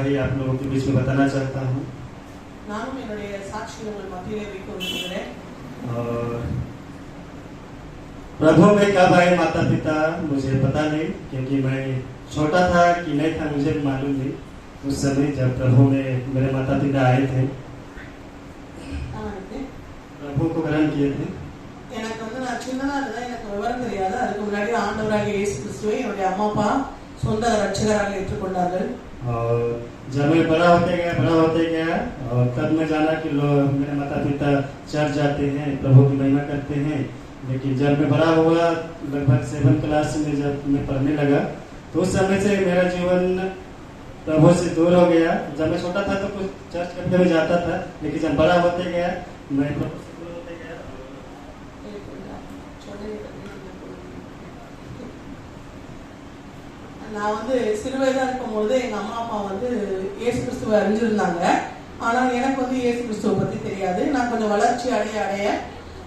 गवाही आप लोगों के बीच में बताना चाहता हूँ। நானும் என்னுடைய சாட்சியை உங்கள் மத்தியிலே வைக்க விரும்புகிறேன். और प्रभु में कब आए माता पिता मुझे पता नहीं, क्योंकि मैं छोटा था कि नहीं था मुझे मालूम नहीं। उस समय जब प्रभु में मेरे माता पिता आए थे, प्रभु को ग्रहण किए थे। எனக்கு வந்து நான் சின்னதா இருந்தேன், எனக்கு விவரம் தெரியாது. அதுக்கு முன்னாடி ஆண்டவராகிய இயேசு கிறிஸ்துவை என்னுடைய அம்மா அப்பா சொந்த ரட்சகராக ஏற்றுக்கொண்டார்கள். और जब मैं बड़ा होते गया और तब मैं जाना कि लोग मेरे माता पिता चर्च जाते हैं, प्रभु की महिमा करते हैं। लेकिन जब मैं बड़ा हुआ, लगभग 7th क्लास में जब मैं पढ़ने लगा, तो उस समय से मेरा जीवन प्रभु से दूर हो गया। जब मैं छोटा था तो कुछ चर्च करने में जाता था, लेकिन जब बड़ा होते गया मैं प्रभु से दूर होते गया। நான் வந்து சிறு வயதா இருக்கும்போது எங்க அம்மா அப்பா வந்து இயேசு கிறிஸ்துவை அறிஞ்சிருந்தாங்க. ஆனால் எனக்கு வந்து இயேசு கிறிஸ்துவை பத்தி தெரியாது. நான் கொஞ்சம் வளர்ச்சி அடைய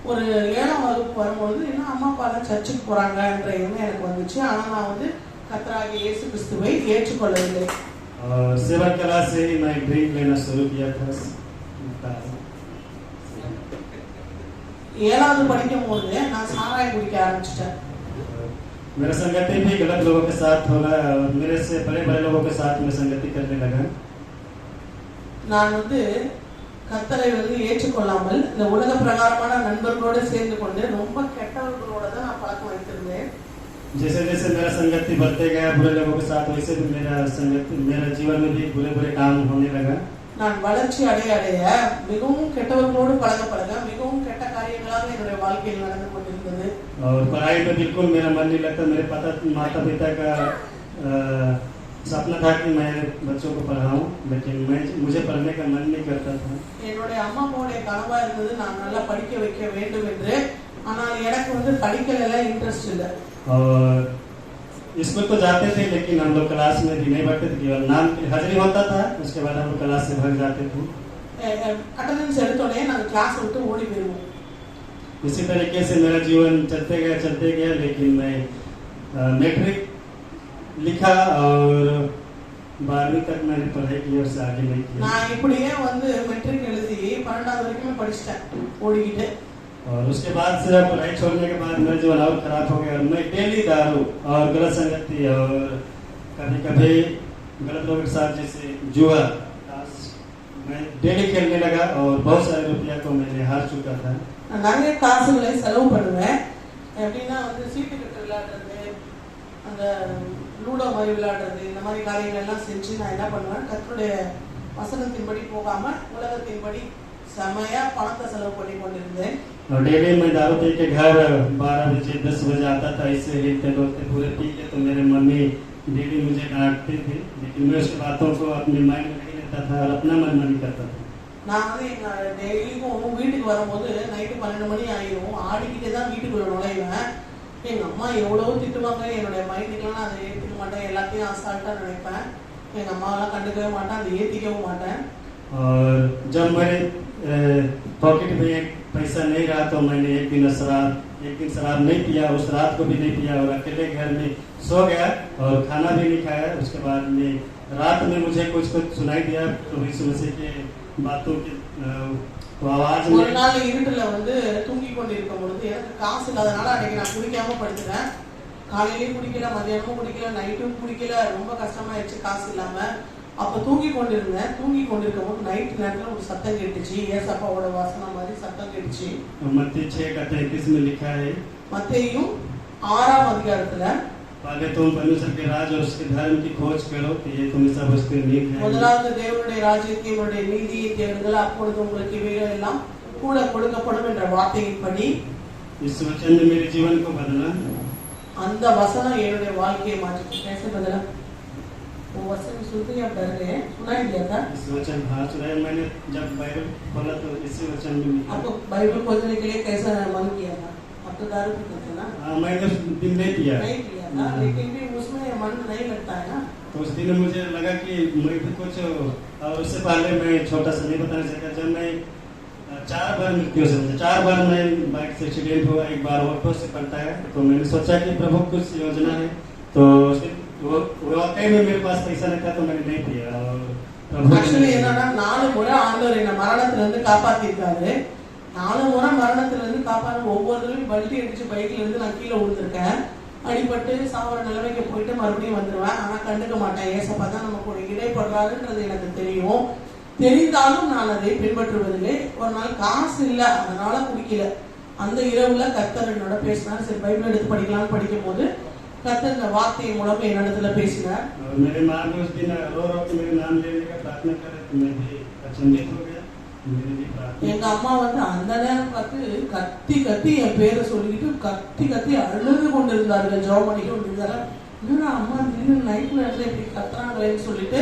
ஒரு 7ஆம் வகுப்பு வரும்போது இன்னும் அம்மா அப்பா தான் சர்ச்சுக்கு போறாங்கன்ற எண்ணம் எனக்கு வந்துச்சு. ஆனால் நான் வந்து கர்த்தராகிய இயேசு கிறிஸ்துவை ஏற்றுக்கொள்ளவில்லை. 7th क्लास से ही मैं ड्रिंक लेना शुरू किया था। 7வது படிக்கும் போது நான் சாராயம் குடிக்க ஆரம்பிச்சிட்டேன். मेरा संगति भी गलत लोगों के साथ हो रहा है और मेरे से बड़े लोगों के साथ मैं संगति करने लगा। நான் வந்து கர்த்தரை வந்து ஏற்றுக்கொள்ளாமல் இந்த உலக பிரகாரமான நண்பர்களோடு சேர்ந்து கொண்டு ரொம்ப கெட்டவர்களோட தான் நான் பழக்கம் வைத்திருந்தேன். जैसे जैसे मेरा संगति बढ़ते गया बुरे लोगों के साथ, वैसे भी मेरा जीवन में भी बुरे काम होने लगा। நான் वளர்ச்சி அடைய மிகவும் கெட்டவர்களோடு பழக மிகவும் கெட்ட காரியங்களாக என்னுடைய வாழ்க்கையில் நடந்து கொண்டிருந்தது. और पढ़ाई में बिल्कुल मेरा मन नहीं लगता। मेरे माता पिता का सपना था कि मैं बच्चों को पढ़ाऊं, लेकिन मुझे पढ़ने का मन नहीं करता था। என்னுடைய அம்மா அப்பாவுடைய கனவா இருந்தது நான் நல்லா படிக்க வைக்க வேண்டும் என்று. ஆனால் எனக்கு வந்து படிக்கல இன்ட்ரெஸ்ட் இல்ல। और स्कूल तो जाते थे, लेकिन हम लोग क्लास में भी नहीं बैठते थे। केवल नाम की हाजिरी होता था, उसके बाद हम लोग क्लास से भाग जाते थे। अटेंडेंस எடுத்தோனே நான் கிளாஸ் விட்டு ஓடி போயிடுவோம்। इसी तरीके से मेरा जीवन चलते गया, लेकिन मैं मैट्रिक लिखा और 12वीं तक मैंने पढ़ाई की, और आगे नहीं किया। நான் இப்படியே வந்து மெட்ரிக் எழுதி 12வது வரைக்கும் படிச்சிட்டேன் ஓடிக்கிட்டு। और उसके बाद से पढ़ाई छोड़ने के बाद मेरा जीवन और खराब हो गया। मैं डेली दारू और गलत संगति और कभी गलत लोगों के साथ, जैसे जुआ, मैं डेली खेलने लगा और बहुत सारे रुपया को मैंने हार चुका था। நான் நிறைய காசுகளை செலவு பண்ணுவேன். எப்படின்னா வந்து சீட்டு கட்டு விளையாடுறது, அந்த லூடோ மாதிரி விளையாடுறது, இந்த மாதிரி காரியங்கள் எல்லாம் செஞ்சு நான் என்ன பண்ணுவேன், கர்த்தருடைய வசனத்தின்படி போகாம உலகத்தின்படி செமையா பணத்தை செலவு பண்ணி கொண்டிருந்தேன்। और डेली मैं दारू पी के घर 12 बजे 10 बजे आता था। इससे हिलते डोलते पूरे पी के, तो मेरे मम्मी डेली मुझे डांटती थी, लेकिन मैं उसकी बातों को अपने माइंड में नहीं लेता था और अपना मन करता था। நான் வந்து எங்க டெய்லிக்கும் வீட்டுக்கு வரும்போது நைட்டு 12 மணி ஆயிரும், ஆடிக்கிட்டே தான் வீட்டுக்குள்ள நுழைவேன். எங்க அம்மா எவ்வளவோ திட்டுவாங்க, என்னுடைய மைண்டுக்கெல்லாம் நான் அதை ஏற்றுக்க மாட்டேன், எல்லாத்தையும் அசால்ட்டா நினைப்பேன். எங்க அம்மாவெல்லாம் கண்டுக்கவே மாட்டேன், அதை ஏற்றிக்கவும் மாட்டேன்। और जब मेरे पॉकेट में एक पैसा नहीं रहा, तो मैंने एक दिन शराब नहीं पिया, उस रात को भी नहीं पिया और अकेले घर में सो गया और खाना भी नहीं खाया। उसके बाद में रात में मुझे कुछ सुनाई दिया, प्रभु यीशु मसीह के बातों की आवाज में। ஒரு நாள் இருட்டுல வந்து தூங்கி கொண்டிருக்கும் பொழுது எனக்கு காசு இல்லாதனால அன்னைக்கு நான் குடிக்காம படுத்துட்டேன். காலையிலயும் குடிக்கல, மதியானமும் குடிக்கல, நைட்டும் குடிக்கல, ரொம்ப கஷ்டமாயிடுச்சு காசு இல்லாம। அப்ப தூங்கி கொண்டிருக்கும் போது நைட் நேரத்துல ஒரு சத்தம் கேட்டுச்சு, ஏசப்பாவோட வாசனை மாதிரி சத்தம் கேட்டுச்சு। मत्ती 6:33 में लिखा है, மத்தேயு 6ஆம் அதிகாரத்துல पहले तुम परमेश्वर के राज और उसके धर्म की खोज करो, कि ये तुम्हें सब उसके नीड है। முதலாவது தேவனுடைய ராஜ்யத்தையும் அவருடைய நீதியை தேடுங்கள், அப்பொழுது உங்களுக்கு இவைகள் எல்லாம் கூட கொடுக்கப்படும் என்ற வார்த்தையின்படி इस वचन ने मेरे जीवन को बदला। அந்த வசனம் என்னுடைய வாழ்க்கையை மாற்றிச்சு। कैसे बदला? वो वचन सुनते ही आप डर गए, सुनाई दिया था? इस वचन हाँ सुनाया मैंने। जब बाइबल खोला तो इसी वचन में लिखा। आपको बाइबल खोजने के लिए कैसा मन किया था? अब तो दारू पीते थे ना? हाँ, मैंने दिन नहीं पिया था, लेकिन भी उसमें मन नहीं लगता है ना। तो उस दिन मुझे लगा कि मैं भी कुछ, और उससे पहले मैं छोटा सा नहीं बताना चाहता, जब मैं 4 बार मृत्यु से बचा। 4 बार मैं बाइक से एक्सीडेंट हुआ, 1 बार ऑटो से पलटा है। तो मैंने सोचा कि प्रभु कुछ योजना है, तो वो वाकई में मेरे पास पैसा नहीं था तो मैंने नहीं किया। और प्रभु ஆக்சுவலி என்னன்னா 4 முறை ஆண்டவர் என்ன மரணத்துல இருந்து காப்பாத்திருக்காரு। 4 முறை மரணத்துல இருந்து காப்பாத்து ஒவ்வொரு தடவையும் பல்டி அடிச்சு பைக்ல இருந்து நான் கீழே விழுந்திருக்கேன், அடிபட்டு சாவர நிலைமைக்கு போயிட்டு மறுபடியும் வந்துடுவேன், ஆனா கண்டுக்க மாட்டேன்। ஏசப்பா தான் நம்ம கூட இடைப்படுறாருன்றது எனக்கு தெரியும், தெரிந்தாலும் நான் அதை பின்பற்றுவதில்லை। ஒரு நாள் காசு இல்லை அதனால குடிக்கல, அந்த இரவுல கர்த்தர் என்னோட பேசினார்। சரி பைபிள் எடுத்து படிக்கலாம்னு படிக்கும் போது கர்த்தர் இந்த வார்த்தை மூலம் என்னிடத்துல பேசினார்। मेरे माँ ने उस दिन रो रो के मेरे नाम लेने का प्रार्थना करे तो मैं भी अचंभित हो गया। मेरे भी प्रार्थना எங்க அம்மா வந்து அந்த நேரம் பார்த்து கத்தி கத்தி என் பேரை சொல்லிக்கிட்டு கத்தி கத்தி அழுது கொண்டு இருந்தார்கள், ஜெபம் பண்ணிட்டு கொண்டிருந்தாங்க। என்னடா அம்மா திடீர்னு நைட் நேரத்துல இப்படி கத்துறாங்களேன்னு சொல்லிட்டு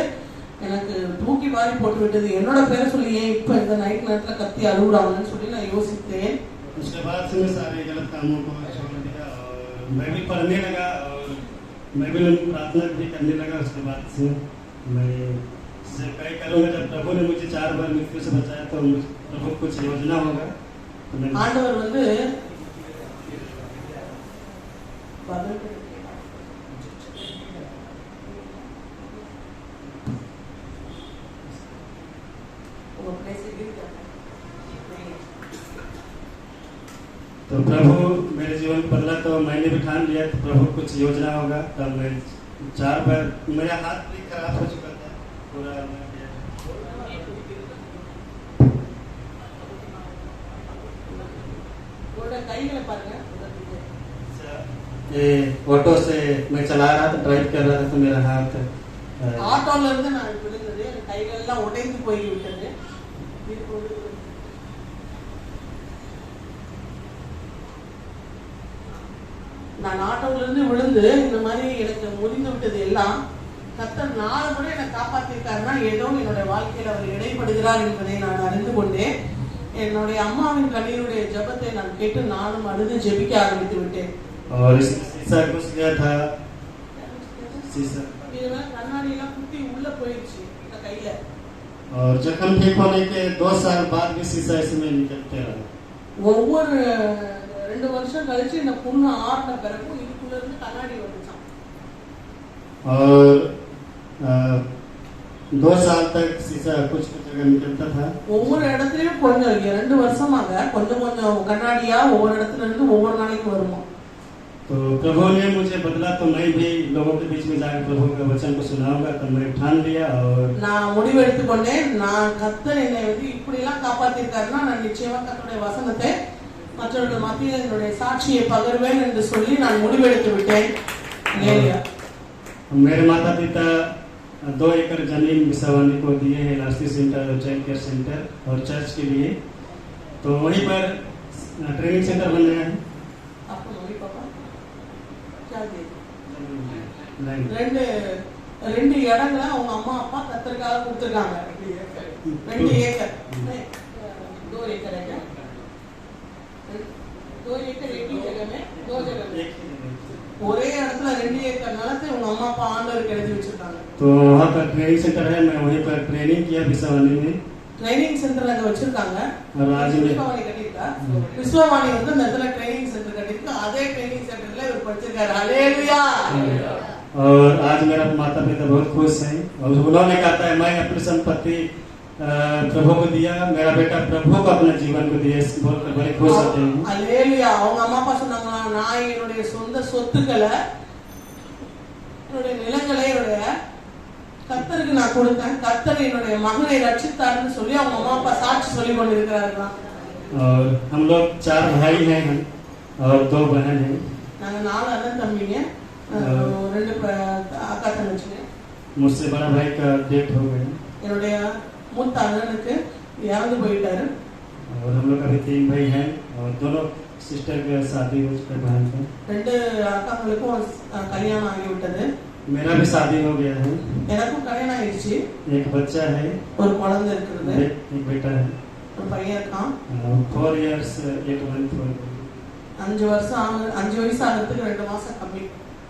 எனக்கு தூக்கி வாரி போட்டு விட்டது। என்னோட பேரை சொல்லி ஏன் இப்ப இந்த நைட் நேரத்துல கத்தி அழுகுறாங்கன்னு சொல்லி நான் யோசித்தேன்। उसके बाद से मैं सारे गलत कामों को छोड़ दिया और मैं भी पढ़ने लगा और मैं भी प्रार्थना भी करने लगा। उसके बाद से मैं कई करूँगा जब प्रभु ने मुझे 4 बार मृत्यु से बचाया तो प्रभु कुछ योजना होगा तो मैं ஆண்டவர் வந்து तो प्रभु मेरे जीवन को बदला तो मैंने भी ठान लिया तो प्रभु कुछ योजना होगा। तब मैं 4 बार मेरा हाथ भी खराब हो चुका था पूरा। ये ऑटो से मैं चला रहा था, ड्राइव कर रहा था तो मेरा हाथ ஆட்டோல இருந்து நான் விழுந்தது, என் கைகள் எல்லாம் உடைந்து போய் விட்டது। நான் ஆட்டோல இருந்து விழுந்து இந்த மாதிரி எனக்கு முடிந்து விட்டது எல்லாம் கர்த்தர் 4 முறை என்னை காப்பாற்றிருக்காருன்னா ஏதோ என்னுடைய வாழ்க்கையில் அவர் இடைப்படுகிறார் என்பதை நான் அறிந்து கொண்டேன்। என்னுடைய அம்மாவின் கண்ணீருடைய ஜெபத்தை நான் கேட்டு நானும் அழுது ஜெபிக்க ஆரம்பித்து விட்டேன்। और शीशा घुस गया था, शीशा இதுல கண்ணாடி எல்லாம் குத்தி உள்ள போயிடுச்சு இந்த கையில। और जख्म ठीक होने के 2 साल बाद भी शीशा इसमें निकलते रहा। ஒவ்வொரு 2 வருஷம் கழிச்சு இந்த புண்ணு ஆறின பிறகு இதுக்குள்ள இருந்து கண்ணாடி வந்துச்சான்। और 2 साल तक शीशा कुछ जगह निकलता था। ஒவ்வொரு இடத்துலயும் கொஞ்சம் 2 வருஷமாக கொஞ்சம் கொஞ்சம் கண்ணாடியா ஒவ்வொரு இடத்துல இருந்து ஒவ்வொரு நாளைக்கு வருமா। तो प्रभु ने मुझे बदला तो मैं भी लोगों के बीच में जाकर प्रभु के वचन को सुनाऊंगा। तो मैं ठान लिया और நான் முடிவு எடுத்துக்கொண்டேன், நான் கர்த்தர் என்னை வந்து இப்படி எல்லாம் காப்பாத்திருக்காருன்னா நான் நிச்சயமா கர்த்தருடைய வசனத்தை மற்றவர்கள் மத்தியில் என்னுடைய சாட்சியை பகிர்வேன் என்று சொல்லி நான் முடிவெடுத்து விட்டேன்। मेरे माता पिता 2 एकड़ जमीन बिसावानी को दिए हैं एलआरसी सेंटर और चाइल्ड केयर सेंटर और चर्च के लिए। तो वहीं पर ट्रेनिंग सेंटर बन गया है। आपको मम्मी पापा क्या दिए? नहीं, ரெண்டு இடங்களை அவங்க அம்மா அப்பா கர்த்தருக்காக கொடுத்துருக்காங்க। 2 ஏக்கர் 2 एकड़ है क्या? 2 एकड़ एक ही जगह में 2 जगह में ஒரே இடத்துல 2 ஏக்கர் நிலத்தை உங்க அம்மா அப்பா ஆண்டவருக்கு எழுதி வச்சிருக்காங்க। तो वहाँ पर ट्रेनिंग सेंटर है, मैं वहीं पर ट्रेनिंग किया बिसावानी में। ட்ரைனிங் சென்டர் அங்க வச்சிருக்காங்க। और आज में விஸ்வவாணி கட்டிருக்கா, விஸ்வவாணி வந்து அந்த இடத்துல ட்ரைனிங் சென்டர் கட்டிருக்கு, அதே ட்ரைனிங் சென்டர்ல இவர் படிச்சிருக்காரு। ஹalleluya। और आज मेरा माता पिता बहुत खुश हैं और उन्होंने कहा था मैं अपनी संपत्ति प्रभु को दिया, मेरा बेटा प्रभु को अपने जीवन को दिया, बोलकर बड़े खुश होते हैं। ஹalleluya। அவங்க அம்மா அப்பா சொன்னாங்க நான் என்னுடைய சொந்த சொத்துக்களை என்னுடைய நிலங்களை என்னுடைய கர்த்தருக்கு நான் கொடுத்தேன், கர்த்தர் என்னுடைய மகனை ரட்சித்தார்னு சொல்லி அவங்க அம்மா அப்பா சாட்சி சொல்லி கொண்டிருக்கிறார்கள்। और हम लोग 4 भाई हैं और 2 बहन हैं। நாங்க 4 அண்ணன் தம்பிங்க, 2 அக்கா தங்கச்சிங்க। मुझसे बड़ा भाई का डेथ हो गया என்னுடைய மூத்த அண்ணனுக்கு இறந்து போயிட்டாரு। और हम लोग अभी 3 भाई हैं और दोनों सिस्टर की शादी हो चुकी है, बहन का। 2 அக்காங்களுக்கும் கல்யாணம் ஆகி விட்டது। मेरा भी शादी हो गया है, எனக்கும் கல்யாணம் ஆயிடுச்சு, एक बच्चा है, ஒரு குழந்தை இருக்குது, एक बेटा है, ஒரு பையன் இருக்கான்। 4 years 8 month हो गए। 5 வயசு ஆகிறதுக்கு 2 மாசம் கம்மி।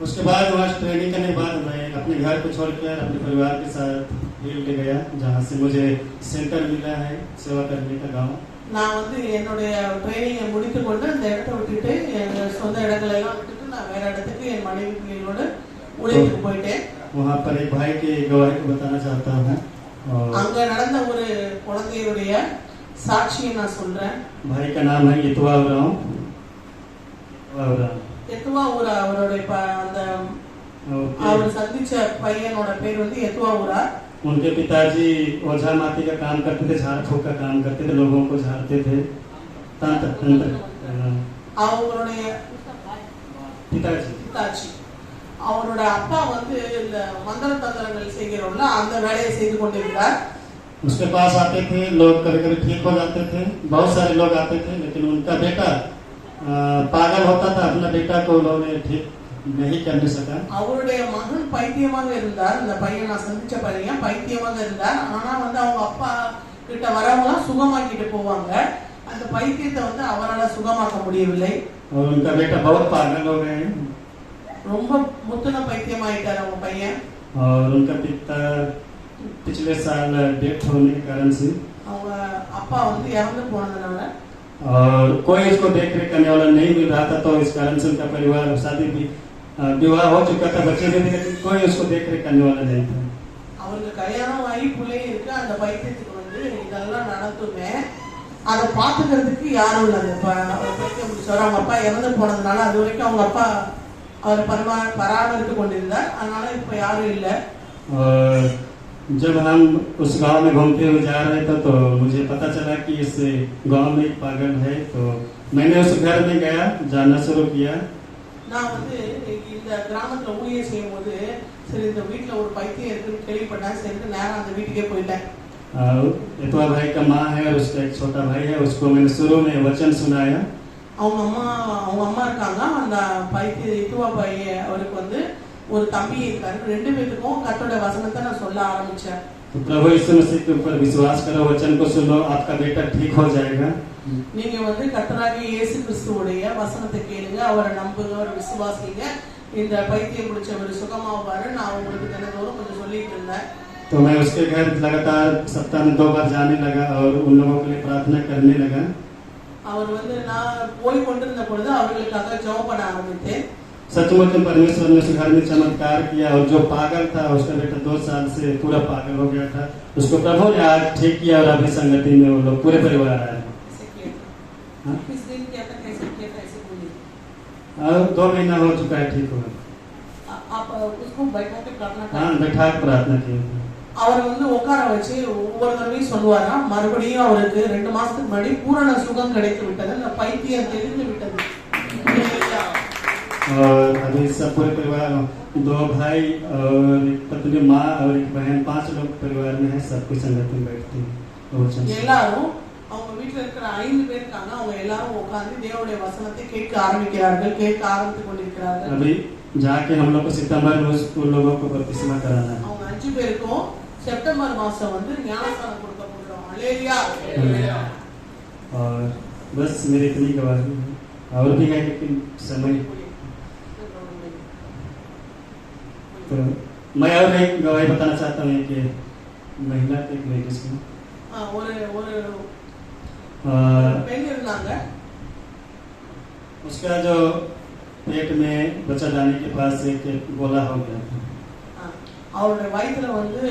उसके बाद वहाँ ट्रेनिंग करने के बाद मैं अपने घर को छोड़कर अपने परिवार के साथ फील्ड गया, जहाँ से मुझे सेंटर मिला है सेवा करने का गाँव। நான் வந்து என்னுடைய ட்ரைனிங்கை முடித்துக்கொண்டு இந்த இடத்தை விட்டுட்டு என் சொந்த இடங்களை எல்லாம் விட்டுட்டு நான் வேற இடத்துக்கு என் மனைவி பிள்ளைகளோடு ஊழியத்துக்கு போயிட்டேன். वहाँ पर एक भाई की गवाही को बताना चाहता हूँ। அங்க நடந்த ஒரு குழந்தையுடைய சாட்சியை நான் சொல்றேன். भाई का नाम है यतुआ उरांव। எத்துவா ஊரா அவருடைய அந்த அவர் சந்திச்ச பையனோட பேர் வந்து எத்துவா ஊரா. उनके पिताजी ओझा माती का काम करते थे, झाड़ फूक का काम करते थे, लोगों को झाड़ते थे। அவங்களுடைய पिताजी அவரோட அப்பா வந்து இந்த மந்திர தந்திரங்கள் செய்கிறவங்கள அந்த வேலையை செய்து கொண்டிருந்தார். उसके पास आते थे लोग, कभी कभी ठीक हो जाते थे, बहुत सारे लोग आते थे, लेकिन उनका बेटा पागल होता था, अपना बेटा को उन्होंने ठीक नहीं करने सका। அவருடைய மகன் பைத்தியமாக இருந்தார். அந்த பையன் நான் சந்திச்ச பையன் பைத்தியமாக இருந்தார். ஆனா வந்து அவங்க அப்பா கிட்ட வரவங்க சுகமாக்கிட்டு போவாங்க. அந்த பைத்தியத்தை வந்து அவரால் சுகமாக்க முடியவில்லை. और उनका बेटा बहुत पागल हो गए, ரொம்ப முத்துன பைத்தியமாயிட்டார் அவங்க பையன். और उनका पिता पिछले साल डेथ होने के कारण से அவங்க அப்பா வந்து இறந்து போனதுனால और कोई इसको देख रेख करने वाला नहीं मिल रहा था, तो इस कारण से उनका परिवार शादी भी विवाह हो चुका था, बच्चे भी थे, लेकिन कोई उसको देख रेख करने वाला नहीं था। அவருக்கு கல்யாணம் ஆகி பிள்ளைங்க இருக்கு. அந்த பைத்தியத்துக்கு வந்து இதெல்லாம் நடந்துமே அதை பார்த்துக்கிறதுக்கு யாரும் இல்லை. அந்த பைத்தியம் முடிச்சவர் அவங்க அப்பா இறந்து போனதுனால அது வரைக்கும் அவங்க அப்பா அவர் பராமரித்து கொண்டிருந்தார். அதனால இப்ப யாரும் இல்லை. जब हम उस गांव में घूमते हुए जा रहे थे तो मुझे पता चला कि इस गांव में एक पागल है, तो मैंने उस घर में गया, जानना शुरू किया। நான் வந்து இந்த கிராமத்துல ஊழியம் செய்யும் போது சரி இந்த வீட்டுல ஒரு பைத்தியம் இருக்குன்னு கேள்விப்பட்டேன். சரி நேரம் அந்த வீட்டுக்கே போயிட்டேன். यतुआ भाई का माँ है और उसका एक छोटा भाई है, उसको मैंने शुरू में वचन सुनाया। அவங்க அம்மா இருக்காங்க. அந்த பைத்திய यतुआ भाई அவருக்கு வந்து ஒரு தம்பி இருக்காரு. ரெண்டு பேருக்கும் கர்த்தருடைய வசனத்தை நான் சொல்ல ஆரம்பிச்சேன். तो प्रभु यीशु मसीह के ऊपर विश्वास करो, वचन को सुनो, आपका बेटा ठीक हो जाएगा। நீங்க வந்து கர்த்தராகிய இயேசு கிறிஸ்துவுடைய வசனத்தை கேளுங்க, அவரை நம்புங்க, அவரை விசுவாசிங்க, இந்த பைத்தியம் பிடிச்சவர் சுகமாவாரு. நான் உங்களுக்கு தினந்தோறும் கொஞ்சம் சொல்லிட்டு இருந்தேன். तो मैं उसके घर लगातार सप्ताह में 2 बार जाने लगा और उन लोगों के लिए प्रार्थना करने लगा। அவர் வந்து நான் போய் கொண்டிருந்த பொழுது அவர்களுக்காக ஜெபம் பண்ண ஆரம்பித்தேன். सचमुच परमेश्वर ने उस घर में चमत्कार किया और जो पागल था उसका बेटा 2 साल से पूरा पागल हो गया था, उसको प्रभु ने आज ठीक किया और अभी संगति में वो लोग पूरे परिवार आए। किस दिन क्या था, कैसे किया था, ऐसे बोलिए। और 2 महीना हो चुका है ठीक हुआ। आप उसको बैठा के प्रार्थना कर। हाँ, बैठा के प्रार्थना की। அவரை வந்து உட்கார வச்சு ஒவ்வொரு தடவையும் சொல்லுவாராம். மறுபடியும் அவருக்கு 2 மாசத்துக்கு முன்னாடி பூரண சுகம் கிடைத்து விட்டது. அந்த பைத்தியம் தெரிந்து விட்டது. और अभी सब पूरे परिवार 2 भाई और एक पत्नी, माँ और एक बहन, 5 लोग परिवार में है, सब कुछ संगत में बैठते हैं। எல்லாரும் அவங்க வீட்டுல இருக்கிற 5 பேர் இருக்காங்க. அவங்க எல்லாரும் உட்கார்ந்து தேவனுடைய வசனத்தை கேட்க ஆரம்பிக்கிறார்கள், கேட்க ஆரம்பித்துக் கொண்டிருக்கிறார்கள். अभी जाके हम लोग को सितंबर में उन लोगों को बपतिस्मा कराना है। அவங்க 5 பேருக்கும் செப்டம்பர் மாசம் வந்து ஞானஸ்நானம் கொடுக்க போறோம். हालेलुया। और बस मेरी इतनी गवाही है, और भी है लेकिन समय। तो मैं और एक गवाही बताना चाहता हूँ कि महिला के लेडीज को ஒரு பெண் இருந்தாங்க. उसका जो पेट में बच्चा लाने के पास एक गोला हो गया था। அவருடைய வயித்துல வந்து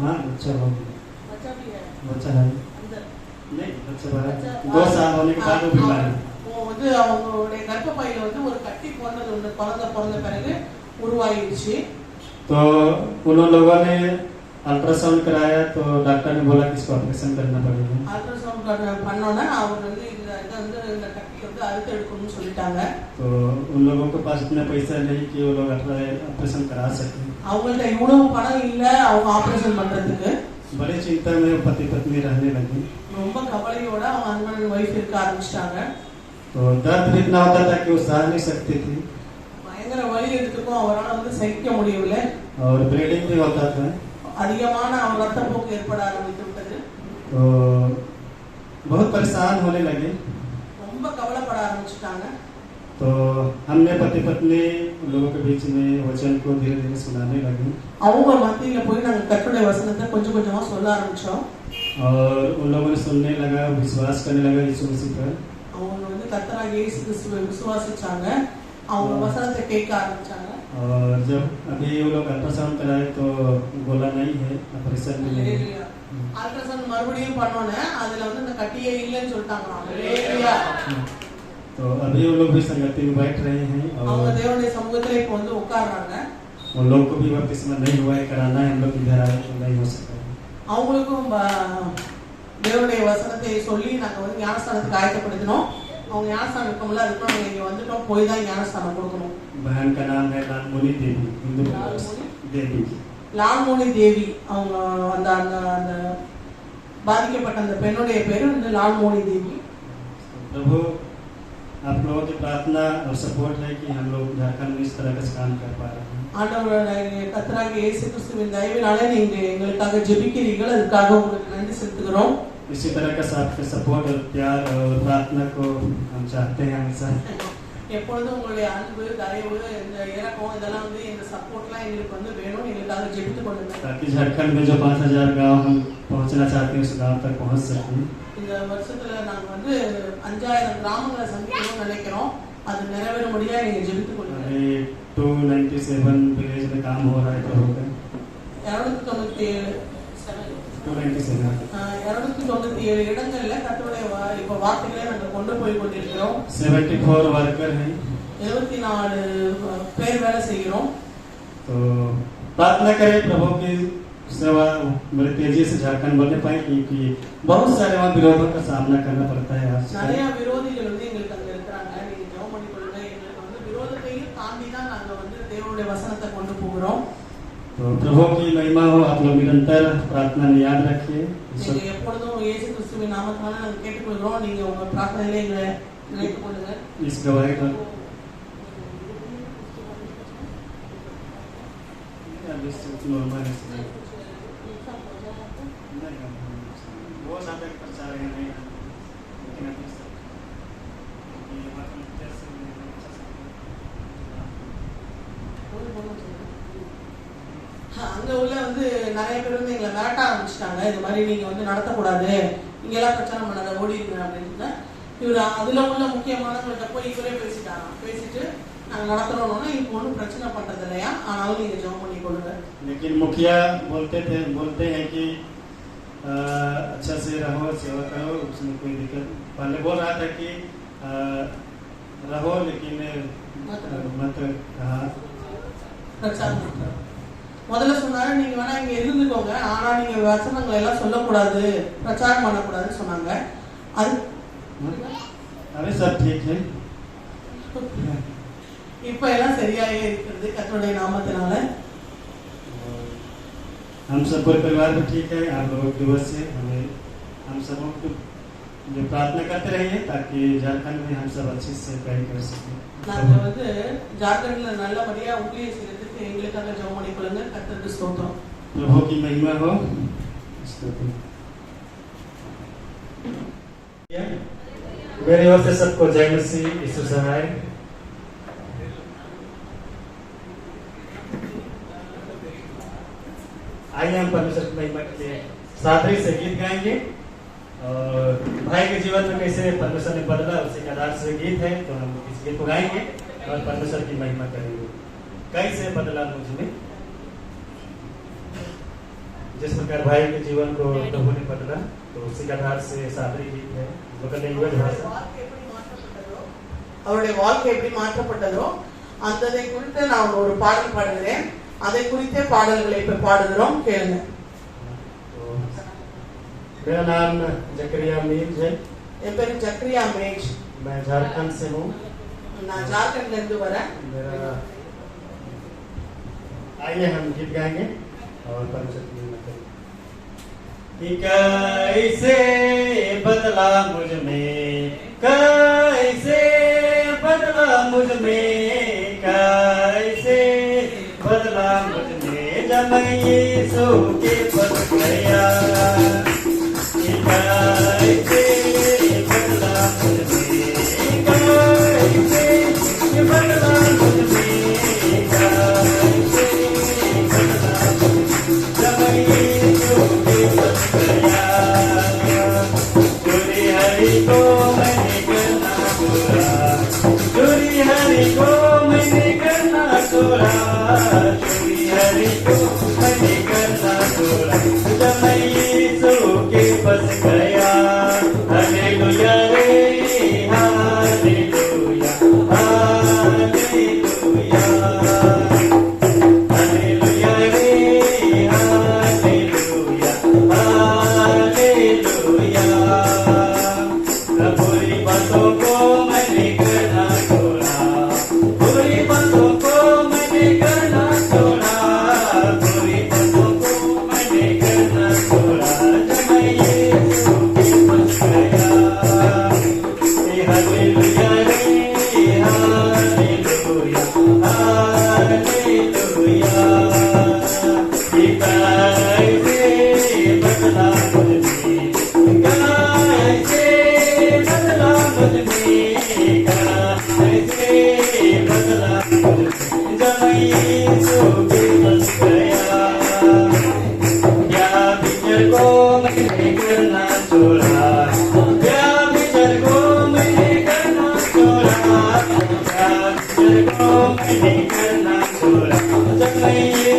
हाँ, बच्चा हो गया। बच्चा भी है, बच्चा है अंदर नहीं, बच्चा बड़ा 2 साल होने के बाद वो बीमार है। वो வந்து அவங்களுடைய கர்ப்பப்பையில வந்து ஒரு கட்டி போன்றது ஒன்று பிறந்த பிறகு உருவாயிடுச்சு. तो उन लोगों ने अल्ट्रासाउंड कराया तो डॉक्टर ने बोला कि इसको ऑपरेशन करना पड़ेगा। अल्ट्रासाउंड பண்ணோம்னா அவர் வந்து இந்த கட்டி வந்து அறுத்து எடுக்கணும்னு சொல்லிட்டாங்க. तो उन लोगों के पास इतना पैसा नहीं कि वो लोग ऑपरेशन करा सके। அவங்கள்ட்ட இவ்வளவு பணம் இல்ல அவங்க ஆபரேஷன் பண்றதுக்கு. बड़ी चिंता में पति पत्नी रहने लगे। ரொம்ப கவலையோட அவங்க ஹஸ்பண்ட் அண்ட் வைஃப் இருக்க ஆரம்பிச்சிட்டாங்க. तो दर्द इतना होता था कि वो सह नहीं सकती थी। பயங்கர வலி எடுத்துக்கும் அவரால் வந்து சகிக்க முடியவில்லை. और ब्लीडिंग भी होता था। அதிகமான அவர் ரத்தப்போக்கு ஏற்பட ஆரம்பித்து விட்டது. तो बहुत परेशान होने लगे, ரொம்ப கவலைப்பட ஆரம்பிச்சிட்டாங்க. तो हमने पति पत्नी लोगों के बीच में वचन को धीरे धीरे सुनाने लगे। அவங்க மத்தியில போய் நாங்க கர்த்தருடைய வசனத்தை கொஞ்சம் கொஞ்சமா சொல்ல ஆரம்பிச்சோம். और उन लोगों ने सुनने लगा, विश्वास करने लगा यीशु मसीह पर। அவங்க வந்து கர்த்தராகிய இயேசு கிறிஸ்துவை விசுவாசிச்சாங்க. அவங்க வசனத்தை கேட்க ஆரம்பிச்சாங்க. और जब अभी वो लोग अल्ट्रासाउंड कराए तो बोला नहीं है ऑपरेशन में नहीं है। அல்ட்ராசவுண்ட் மறுபடியும் பண்ணோன்னே அதுல வந்து இந்த கட்டியே இல்லைன்னு சொல்லிட்டாங்களாம். ஹalleluya. तो अभी वो लोग भी संगति में बैठ रहे हैं அவங்க और தேவனுடைய சமூகத்திலே இப்போ வந்து உட்கார்றாங்க. उन लोग को भी बपतिस्मा नहीं हुआ है, कराना है, हम लोग इधर आए तो नहीं हो सका है। அவங்களுக்கும் தேவனுடைய வசனத்தை சொல்லி நாங்க வந்து ஞானஸ்தானத்துக்கு ஆயத்தப்படுத்தினோம். அவங்க ஞானஸ்தானம் இருக்கும்ல, அதுக்கு நாங்க இங்க வந்துட்டோம், போய் தான் ஞானஸ்தானம் கொடுக்கணும். बहन का नाम है लालमोनी देवी, हिंदू देवी। லால்மோனி தேவி அவங்க அந்த அந்த அந்த பாதிக்கப்பட்ட அந்த பெண்ணுடைய பேரு வந்து லால்மோனி தேவி. प्रभु आप लोगों की प्रार्थना और सपोर्ट है कि हम लोग झारखंड में इस तरह का काम कर पा रहे हैं। ஆண்டவருடைய கர்த்தராகிய இயேசு கிறிஸ்துவின் தயவினாலே நீங்க எங்களுக்காக ஜெபிக்கிறீர்கள், அதுக்காக உங்களுக்கு நன்றி செலுத்துகிறோம். इसी तरह का आपके सपोर्ट और प्यार और प्रार्थना को हम चाहते हैं हमेशा। எப்பொழுதும் உங்களுடைய அன்பு, தயவு, இந்த இரக்கம் இதெல்லாம் வந்து இந்த சப்போர்ட்லாம் எங்களுக்கு வந்து வேணும். எங்களுக்காக ஜெபித்து கொள்ளுங்க. ताकि झारखंड में जो 5000 गांव हम पहुंचना चाहते हैं उस गांव तक पहुंच सकें। இந்த வருஷத்துல நாங்க வந்து 5000 கிராமங்களை சந்திக்கணும்னு நினைக்கிறோம். அது நிறைவேறும்படியா நீங்க ஜெபித்து கொள்ளுங்க. अभी 297 विलेज में काम हो रहा है प्रभु का। 297 இடங்கள்ல கர்த்தருடைய இப்ப வார்த்தைகளை நாங்க கொண்டு போய் கொண்டிருக்கிறோம். 74 वर्कर हैं। 74 பேர் வேலை செய்கிறோம். तो प्रार्थना करें प्रभु की सेवा बड़े तेजी से झारखंड बढ़ने पाए, क्योंकि बहुत सारे वहाँ विरोधों का सामना करना पड़ता है आज। நிறைய விரோதிகள் வந்து எங்களுக்கு அங்க இருக்கிறாங்க. நீங்க ஜெபம் பண்ணி கொள்ளுங்க. எங்களுக்கு வந்து விரோதத்தையும் தாண்டி தான் நாங்க வந்து தேவனுடைய வசனத்தை கொண்டு போகிறோம். तो प्रभु की महिमा हो, आप लोग निरंतर प्रार्थना में याद रखिए। நீங்க எப்பொழுதும் இயேசு கிறிஸ்துவின் நாமத்தினால நாங்க கேட்டுக்கொள்கிறோம். நீங்க உங்க பிரார்த்தனையில எங்களை நினைத்துக் கொள்ளுங்க. इस गवाही का नॉर्मल है वो ज्यादा प्रचार है नहीं, लेकिन अभी அங்க உள்ள வந்து நிறைய பேர் வந்து எங்களை மிரட்ட ஆரம்பிச்சிட்டாங்க. இது மாதிரி நீங்க வந்து நடத்தக்கூடாது, இங்க எல்லாம் பிரச்சனை பண்ணாத, ஓடிடுங்க அப்படின்னு. இவர் அதுல உள்ள முக்கியமானவங்கள்ட்ட போய் இவரே பேசிட்டாராம். பேசிட்டு நாங்க நடத்துறோம்னா இப்போ ஒன்றும் பிரச்சனை பண்றது இல்லையா, ஆனாலும் நீங்க ஜெபம் பண்ணி கொள்ளுங்க. लेकिन मुखिया बोलते हैं कि अच्छा से रहो, सेवा करो, उसमें कोई दिक्कत। पहले बोल रहा था कि रहो लेकिन मत कहा பிரச்சாரம் முதல்ல சொன்னாரு, நீங்க வேணா இங்க இருந்துக்கோங்க, ஆனா நீங்க வசனங்களை எல்லாம் சொல்லக்கூடாது, பிரச்சாரம் பண்ணக்கூடாதுன்னு சொன்னாங்க. அது अरे सब ठीक है। இப்ப எல்லாம் சரியாயே இருக்கிறது கர்த்தருடைய நாமத்தினால. हम सब पूरे परिवार भी ठीक है। आप लोगों की वजह से हम सब जो प्रार्थना करते रहिए ताकि झारखंड में हम सब अच्छे से कार्य कर सकें। நாங்க வந்து ஜார்க்கண்ட்ல நல்லபடியா ஊழியம் செய்யறதுக்கு எங்களுக்காக ஜெபம் பண்ணி கொள்ளுங்க. கர்த்தருக்கு ஸ்தோத்திரம். प्रभु की महिमा हो। मेरी ओर से सबको जय मसीह यीशु सहाय। आइए हम परमेश्वर की महिमा के लिए सादरी से गीत गाएंगे और भाई के जीवन में कैसे परमेश्वर ने बदला उसी के आधार से गीत है, तो हम इस गीत को गाएंगे और परमेश्वर की महिमा करेंगे। कैसे बदला मुझ में, जिस प्रकार भाई के जीवन को प्रभु ने बदला, तो उसी के आधार से सादरी गीत है। அவருடைய வாழ்க்கை எப்படி மாற்றப்பட்டதோ அந்ததை குறித்து நான் ஒரு பாடல் பாடுகிறேன். அதை குறித்தே பாடல்களை இப்ப பாடுகிறோம், கேளுங்க. मेरा नाम जकरिया मीर है। என் பேரு ஜக்கரியா மேஜ். मैं झारखंड से हूँ। நான் झारखंड இருந்து வரேன். आइए हम गीत गाएंगे और परमेश्वर की महिमा करेंगे। कैसे बदला मुझ में, कैसे बदला मुझ में, कैसे बदला मुझ में, जब यीशु के पद गया। कैसे बदला मुझ में, कैसे बदला मुझ में, कैसे बदला मुझ में, जब यीशु के पद गया। चोरी हरि को मैंने करना बुरा, चोरी हरि को को मैं नहीं करना छोड़ा, जब नहीं